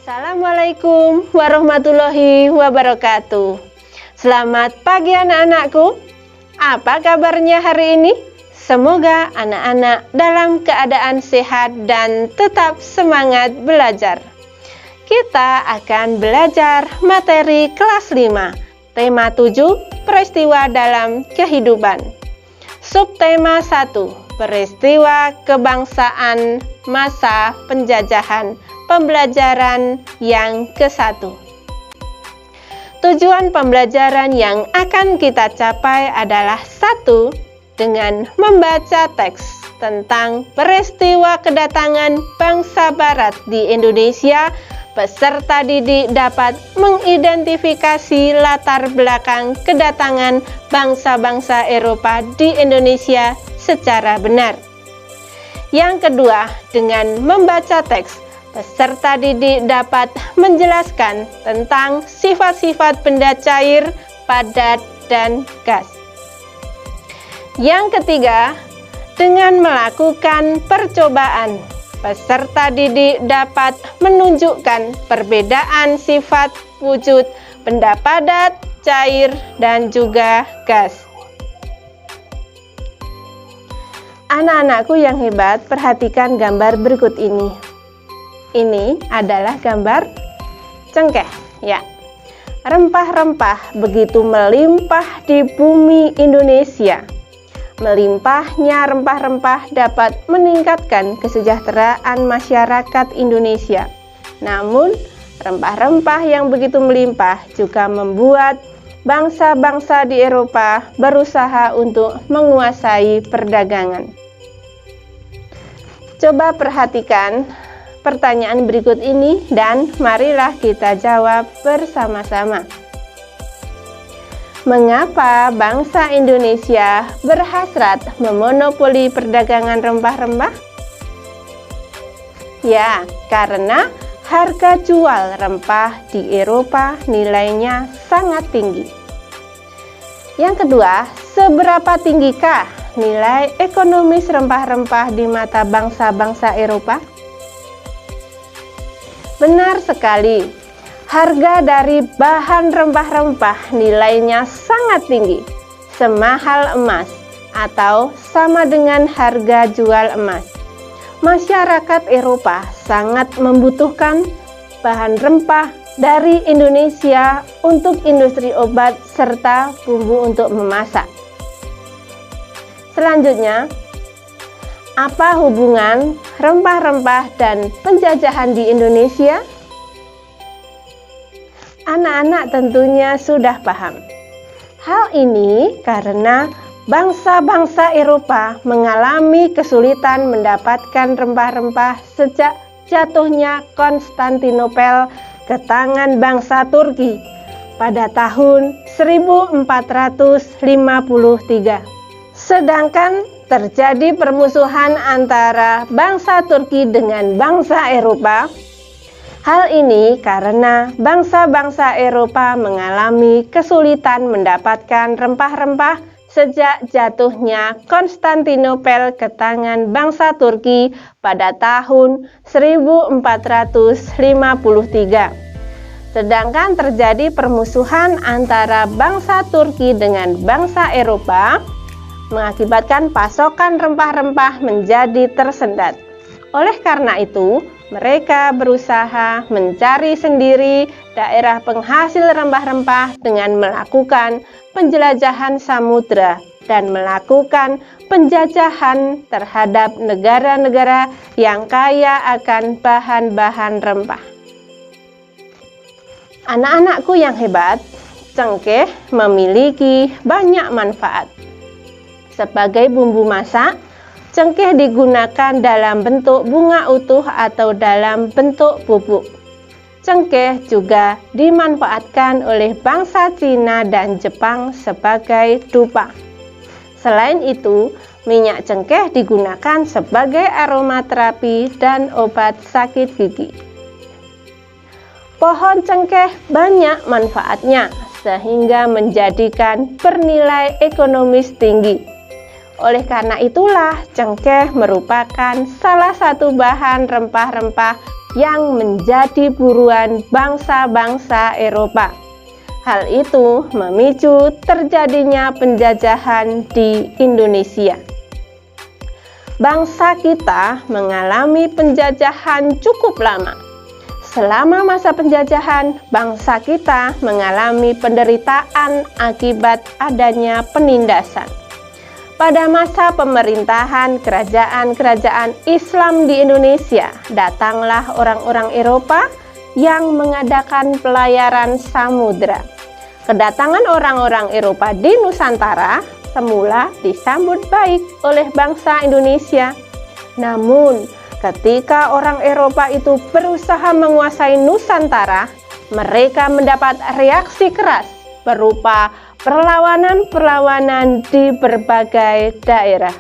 Assalamualaikum warahmatullahi wabarakatuh. Selamat pagi anak-anakku. Apa kabarnya hari ini? Semoga anak-anak dalam keadaan sehat dan tetap semangat belajar. Kita akan belajar materi kelas 5, tema 7, peristiwa dalam kehidupan. Subtema 1, peristiwa kebangsaan masa penjajahan. Pembelajaran yang ke-1. Tujuan pembelajaran yang akan kita capai adalah 1. Dengan membaca teks tentang peristiwa kedatangan bangsa barat di Indonesia. Peserta didik dapat mengidentifikasi latar belakang kedatangan bangsa-bangsa Eropa di Indonesia secara benar. Yang kedua, dengan membaca teks, peserta didik dapat menjelaskan tentang sifat-sifat benda cair, padat, dan gas. Yang ketiga, dengan melakukan percobaan, peserta didik dapat menunjukkan perbedaan sifat wujud benda padat, cair, dan juga gas. Anak-anakku yang hebat, perhatikan gambar berikut ini. Ini adalah gambar cengkeh, ya. Rempah-rempah begitu melimpah di bumi Indonesia. Melimpahnya rempah-rempah dapat meningkatkan kesejahteraan masyarakat Indonesia. Namun, rempah-rempah yang begitu melimpah juga membuat bangsa-bangsa di Eropa berusaha untuk menguasai perdagangan. Coba perhatikan pertanyaan berikut ini dan marilah kita jawab bersama-sama. Mengapa bangsa Indonesia berhasrat memonopoli perdagangan rempah-rempah? Ya, karena harga jual rempah di Eropa nilainya sangat tinggi. Yang kedua, seberapa tinggikah nilai ekonomis rempah-rempah di mata bangsa-bangsa Eropa? Benar sekali, harga dari bahan rempah-rempah nilainya sangat tinggi, semahal emas atau sama dengan harga jual emas. Masyarakat Eropa sangat membutuhkan bahan rempah dari Indonesia untuk industri obat serta bumbu untuk memasak. Selanjutnya, apa hubungan rempah-rempah dan penjajahan di Indonesia? Anak-anak tentunya sudah paham. Hal ini karena bangsa-bangsa Eropa mengalami kesulitan mendapatkan rempah-rempah sejak jatuhnya Konstantinopel ke tangan bangsa Turki pada tahun 1453. Sedangkan terjadi permusuhan antara bangsa Turki dengan bangsa Eropa. Hal ini karena bangsa-bangsa Eropa mengalami kesulitan mendapatkan rempah-rempah sejak jatuhnya Konstantinopel ke tangan bangsa Turki pada tahun 1453. Sedangkan terjadi permusuhan antara bangsa Turki dengan bangsa Eropa, mengakibatkan pasokan rempah-rempah menjadi tersendat. Oleh karena itu, mereka berusaha mencari sendiri daerah penghasil rempah-rempah dengan melakukan penjelajahan samudra dan melakukan penjajahan terhadap negara-negara yang kaya akan bahan-bahan rempah. Anak-anakku yang hebat, cengkeh memiliki banyak manfaat. Sebagai bumbu masak, Cengkeh digunakan dalam bentuk bunga utuh atau dalam bentuk bubuk. Cengkeh juga dimanfaatkan oleh bangsa Cina dan Jepang sebagai dupa. Selain itu, minyak cengkeh digunakan sebagai aromaterapi dan obat sakit gigi. Pohon cengkeh banyak manfaatnya, sehingga menjadikan bernilai ekonomis tinggi. Oleh karena itulah, cengkeh merupakan salah satu bahan rempah-rempah yang menjadi buruan bangsa-bangsa Eropa. Hal itu memicu terjadinya penjajahan di Indonesia. Bangsa kita mengalami penjajahan cukup lama. Selama masa penjajahan, bangsa kita mengalami penderitaan akibat adanya penindasan. Pada masa pemerintahan kerajaan-kerajaan Islam di Indonesia, datanglah orang-orang Eropa yang mengadakan pelayaran samudera. Kedatangan orang-orang Eropa di Nusantara semula disambut baik oleh bangsa Indonesia. Namun, ketika orang Eropa itu berusaha menguasai Nusantara, mereka mendapat reaksi keras berupa perlawanan-perlawanan di berbagai daerah.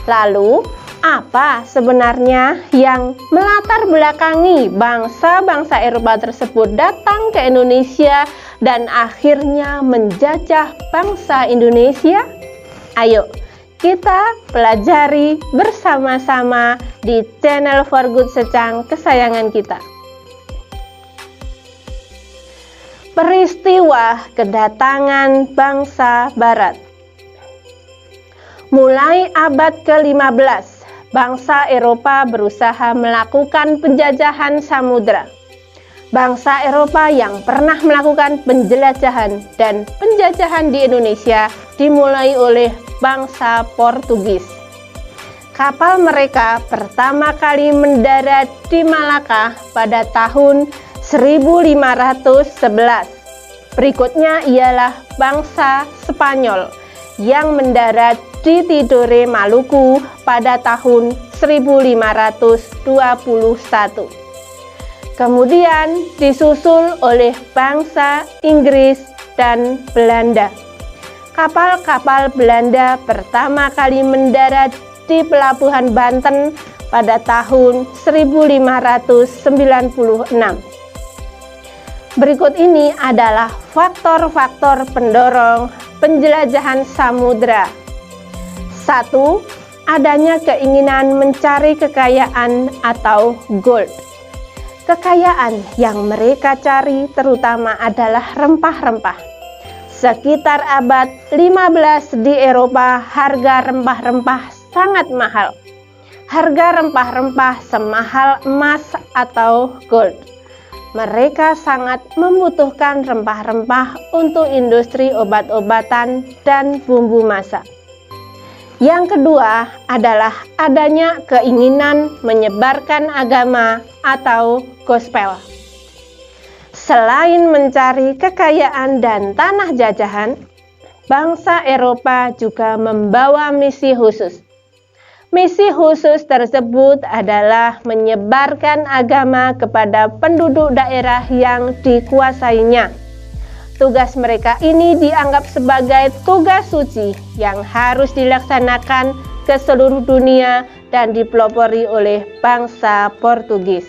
Lalu, apa sebenarnya yang melatar belakangi bangsa-bangsa Eropa tersebut datang ke Indonesia dan akhirnya menjajah bangsa Indonesia? Ayo, kita pelajari bersama-sama di channel For Good Secang kesayangan kita. Peristiwa kedatangan bangsa Barat. Mulai abad ke-15, bangsa Eropa berusaha melakukan penjajahan samudera. Bangsa Eropa yang pernah melakukan penjelajahan dan penjajahan di Indonesia dimulai oleh bangsa Portugis. Kapal mereka pertama kali mendarat di Malaka pada tahun 1511. Berikutnya ialah bangsa Spanyol yang mendarat di Tidore, Maluku pada tahun 1521. Kemudian disusul oleh bangsa Inggris dan Belanda. Kapal-kapal Belanda pertama kali mendarat di pelabuhan Banten pada tahun 1596. Berikut ini adalah faktor-faktor pendorong penjelajahan samudera. 1. Adanya keinginan mencari kekayaan atau gold. Kekayaan yang mereka cari terutama adalah rempah-rempah. Sekitar abad 15 di Eropa, harga rempah-rempah sangat mahal. Harga rempah-rempah semahal emas atau gold. Mereka sangat membutuhkan rempah-rempah untuk industri obat-obatan dan bumbu masak. Yang kedua adalah adanya keinginan menyebarkan agama atau gospel. Selain mencari kekayaan dan tanah jajahan, bangsa Eropa juga membawa misi khusus. Misi khusus tersebut adalah menyebarkan agama kepada penduduk daerah yang dikuasainya. Tugas mereka ini dianggap sebagai tugas suci yang harus dilaksanakan ke seluruh dunia dan dipelopori oleh bangsa Portugis.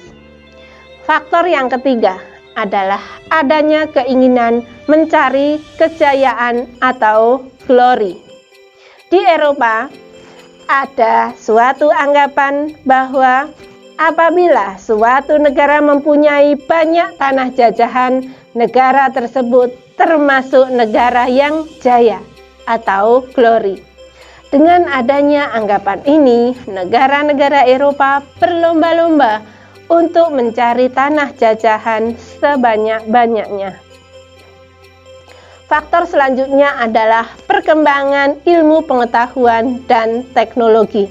Faktor yang ketiga adalah adanya keinginan mencari kejayaan atau glory. Di Eropa, ada suatu anggapan bahwa apabila suatu negara mempunyai banyak tanah jajahan, negara tersebut termasuk negara yang jaya atau glory. Dengan adanya anggapan ini, negara-negara Eropa berlomba-lomba untuk mencari tanah jajahan sebanyak-banyaknya. Faktor selanjutnya adalah perkembangan ilmu pengetahuan dan teknologi.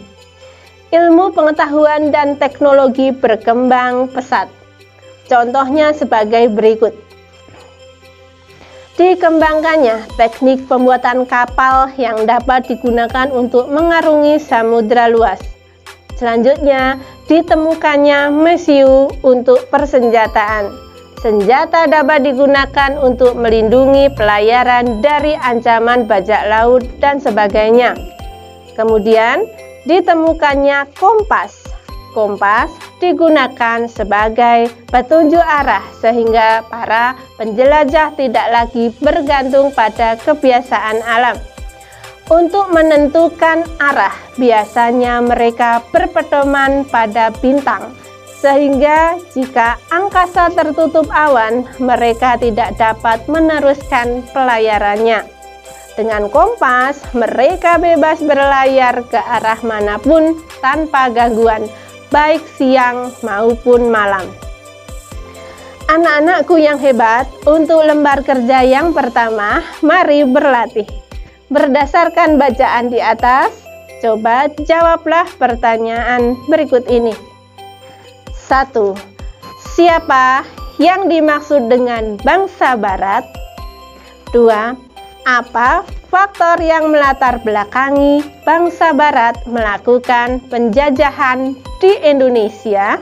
Ilmu pengetahuan dan teknologi berkembang pesat. Contohnya sebagai berikut. Dikembangkannya teknik pembuatan kapal yang dapat digunakan untuk mengarungi samudra luas. Selanjutnya, ditemukannya mesiu untuk persenjataan. Senjata dapat digunakan untuk melindungi pelayaran dari ancaman bajak laut dan sebagainya. Kemudian, ditemukannya kompas. Kompas digunakan sebagai petunjuk arah sehingga para penjelajah tidak lagi bergantung pada kebiasaan alam. Untuk menentukan arah, biasanya mereka berpedoman pada bintang, sehingga jika angkasa tertutup awan, mereka tidak dapat meneruskan pelayarannya. Dengan kompas, mereka bebas berlayar ke arah manapun tanpa gangguan, baik siang maupun malam. Anak-anakku yang hebat, untuk lembar kerja yang pertama, mari berlatih. Berdasarkan bacaan di atas, coba jawablah pertanyaan berikut ini. 1. Siapa yang dimaksud dengan bangsa Barat? 2. Apa faktor yang melatar belakangi bangsa Barat melakukan penjajahan di Indonesia?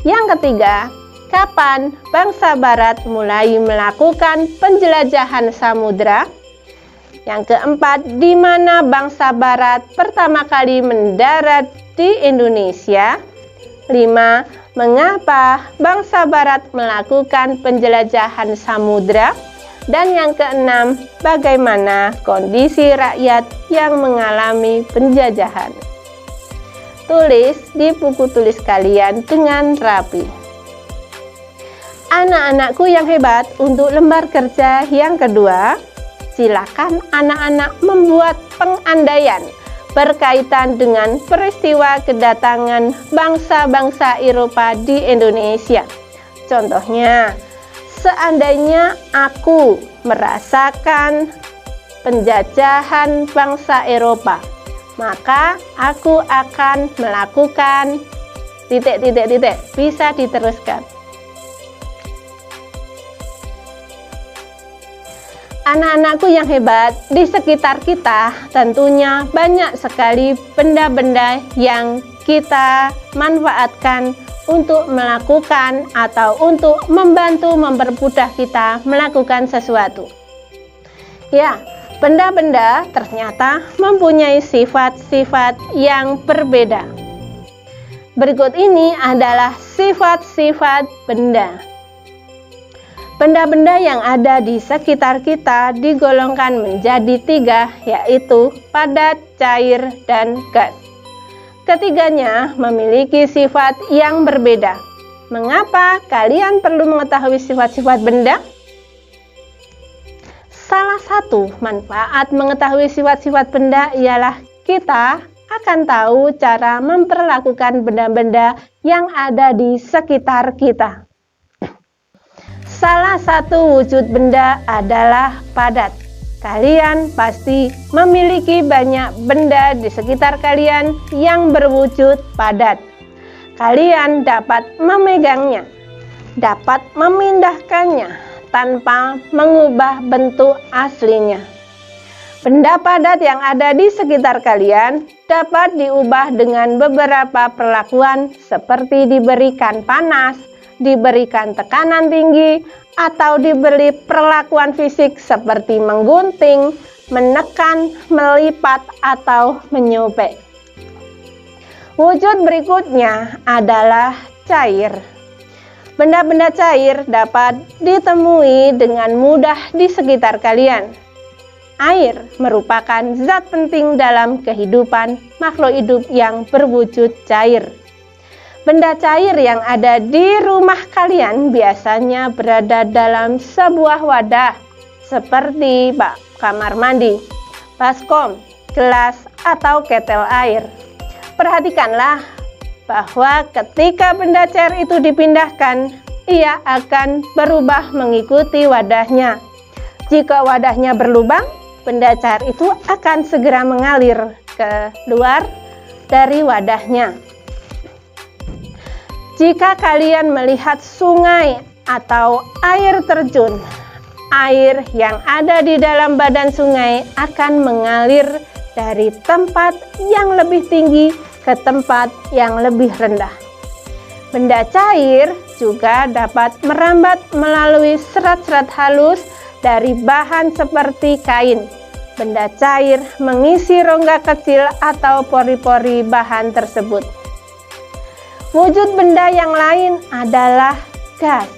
Yang ketiga, kapan bangsa Barat mulai melakukan penjelajahan samudra? Yang keempat, di mana bangsa Barat pertama kali mendarat di Indonesia? 5. Mengapa bangsa Barat melakukan penjelajahan samudra? Dan yang keenam, bagaimana kondisi rakyat yang mengalami penjajahan? Tulis di buku tulis kalian dengan rapi. Anak-anakku yang hebat, untuk lembar kerja yang kedua, silakan anak-anak membuat pengandaian berkaitan dengan peristiwa kedatangan bangsa-bangsa Eropa di Indonesia. Contohnya, seandainya aku merasakan penjajahan bangsa Eropa, maka aku akan melakukan ... Bisa diteruskan. Anak-anakku yang hebat, di sekitar kita tentunya banyak sekali benda-benda yang kita manfaatkan untuk melakukan atau untuk membantu mempermudah kita melakukan sesuatu. Ya, benda-benda ternyata mempunyai sifat-sifat yang berbeda. Berikut ini adalah sifat-sifat benda. Benda-benda yang ada di sekitar kita digolongkan menjadi 3, yaitu padat, cair, dan gas. Ketiganya memiliki sifat yang berbeda. Mengapa kalian perlu mengetahui sifat-sifat benda? Salah satu manfaat mengetahui sifat-sifat benda ialah kita akan tahu cara memperlakukan benda-benda yang ada di sekitar kita. Salah satu wujud benda adalah padat. Kalian pasti memiliki banyak benda di sekitar kalian yang berwujud padat. Kalian dapat memegangnya, dapat memindahkannya tanpa mengubah bentuk aslinya. Benda padat yang ada di sekitar kalian dapat diubah dengan beberapa perlakuan seperti diberikan panas, diberikan tekanan tinggi, atau diberi perlakuan fisik seperti menggunting, menekan, melipat, atau menyobek. Wujud berikutnya adalah cair. Benda-benda cair dapat ditemui dengan mudah di sekitar kalian. Air merupakan zat penting dalam kehidupan makhluk hidup yang berwujud cair. Benda cair yang ada di rumah kalian biasanya berada dalam sebuah wadah seperti kamar mandi, baskom, gelas, atau ketel air. Perhatikanlah bahwa ketika benda cair itu dipindahkan, ia akan berubah mengikuti wadahnya. Jika wadahnya berlubang, benda cair itu akan segera mengalir keluar dari wadahnya. Jika kalian melihat sungai atau air terjun, air yang ada di dalam badan sungai akan mengalir dari tempat yang lebih tinggi ke tempat yang lebih rendah. Benda cair juga dapat merambat melalui serat-serat halus dari bahan seperti kain. Benda cair mengisi rongga kecil atau pori-pori bahan tersebut. Wujud benda yang lain adalah gas.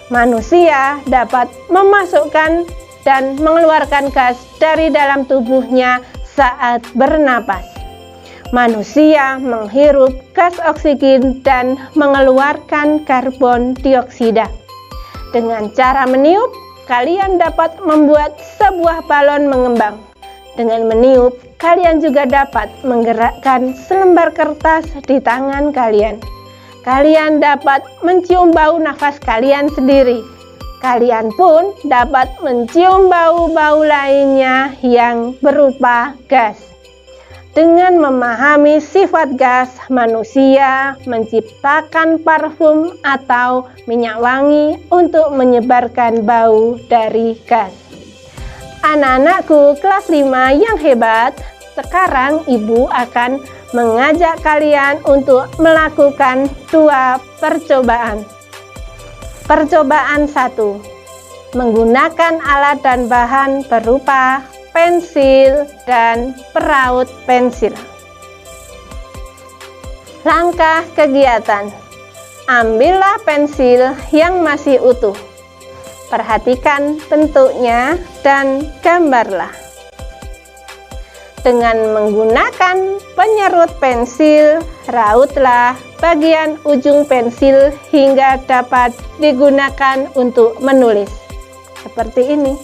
Manusia dapat memasukkan dan mengeluarkan gas dari dalam tubuhnya saat bernapas. Manusia menghirup gas oksigen dan mengeluarkan karbon dioksida. Dengan cara meniup, kalian dapat membuat sebuah balon mengembang. Dengan meniup, kalian juga dapat menggerakkan selembar kertas di tangan kalian. Kalian dapat mencium bau nafas kalian sendiri. Kalian pun dapat mencium bau-bau lainnya yang berupa gas. Dengan memahami sifat gas, manusia menciptakan parfum atau minyak wangi untuk menyebarkan bau dari gas. Anak-anakku kelas 5 yang hebat, sekarang ibu akan mengajak kalian untuk melakukan 2 percobaan. Percobaan 1. Menggunakan alat dan bahan berupa pensil dan peraut pensil. Langkah kegiatan. Ambillah pensil yang masih utuh. Perhatikan bentuknya dan gambarlah. Dengan menggunakan penyerut pensil, rautlah bagian ujung pensil hingga dapat digunakan untuk menulis. Seperti ini.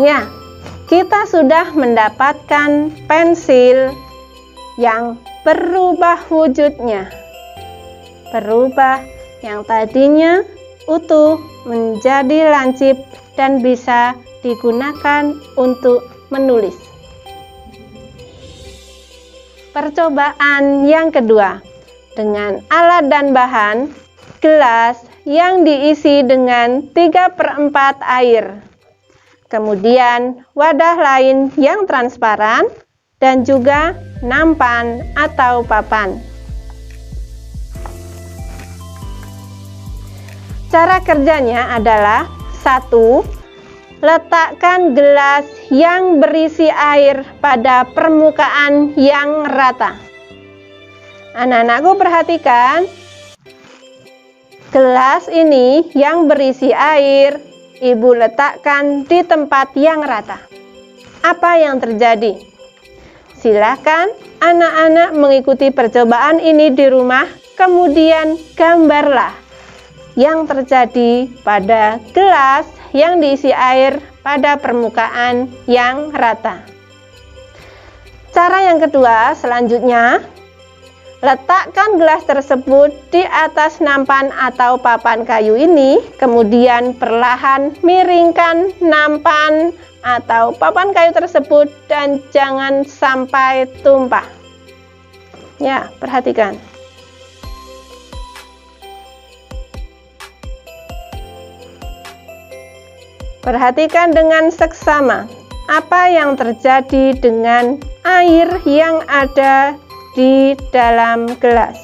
Ya, kita sudah mendapatkan pensil yang berubah wujudnya. Berubah yang tadinya utuh menjadi lancip dan bisa digunakan untuk menulis. Percobaan yang kedua, dengan alat dan bahan gelas yang diisi dengan 3/4 air. Kemudian wadah lain yang transparan dan juga nampan atau papan. Cara kerjanya adalah 1. Letakkan gelas yang berisi air pada permukaan yang rata. Anak-anakku perhatikan, gelas ini yang berisi air Ibu letakkan di tempat yang rata. Apa yang terjadi? Silakan anak-anak mengikuti percobaan ini di rumah, kemudian gambarlah yang terjadi pada gelas yang diisi air pada permukaan yang rata. Cara yang kedua, selanjutnya, letakkan gelas tersebut di atas nampan atau papan kayu ini, kemudian perlahan miringkan nampan atau papan kayu tersebut dan jangan sampai tumpah. Ya, perhatikan. Perhatikan dengan seksama apa yang terjadi dengan air yang ada di dalam gelas.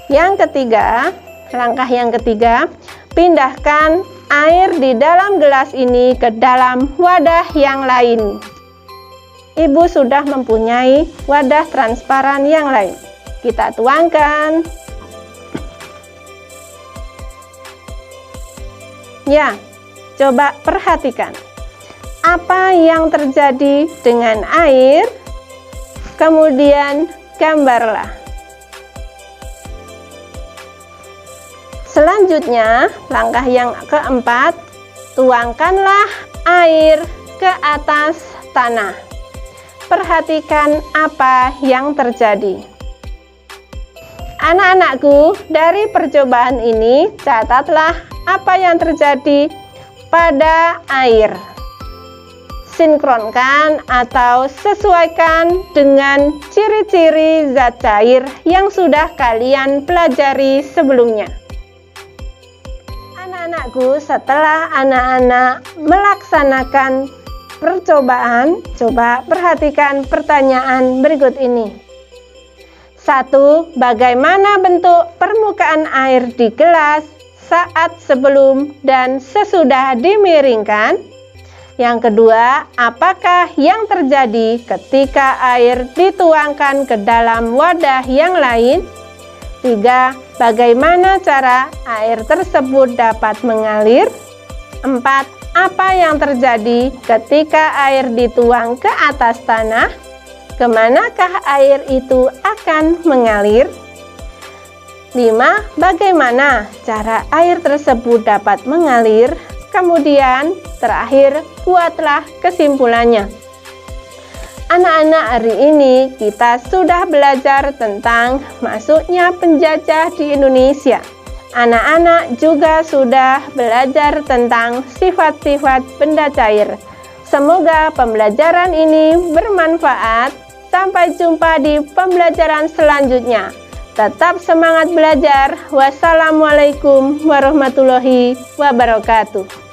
Yang ketiga, langkah yang ketiga, pindahkan air di dalam gelas ini ke dalam wadah yang lain. Ibu sudah mempunyai wadah transparan yang lain. Kita tuangkan. Ya, coba perhatikan. Apa yang terjadi dengan air, kemudian gambarlah. Selanjutnya, langkah yang keempat, tuangkanlah air ke atas tanah. Perhatikan apa yang terjadi. Anak-anakku, dari percobaan ini catatlah apa yang terjadi pada air. Sinkronkan atau sesuaikan dengan ciri-ciri zat cair yang sudah kalian pelajari sebelumnya. Anak-anakku, setelah anak-anak melaksanakan percobaan, coba perhatikan pertanyaan berikut ini. 1. Bagaimana bentuk permukaan air di gelas saat sebelum dan sesudah dimiringkan? Yang kedua, apakah yang terjadi ketika air dituangkan ke dalam wadah yang lain? 3. Bagaimana cara air tersebut dapat mengalir? 4. Apa yang terjadi ketika air dituang ke atas tanah? Kemanakah air itu akan mengalir? 5. Bagaimana cara air tersebut dapat mengalir? Kemudian, terakhir, buatlah kesimpulannya. Anak-anak, hari ini kita sudah belajar tentang masuknya penjajah di Indonesia. Anak-anak juga sudah belajar tentang sifat-sifat benda cair. Semoga pembelajaran ini bermanfaat. Sampai jumpa di pembelajaran selanjutnya. Tetap semangat belajar. Wassalamualaikum warahmatullahi wabarakatuh.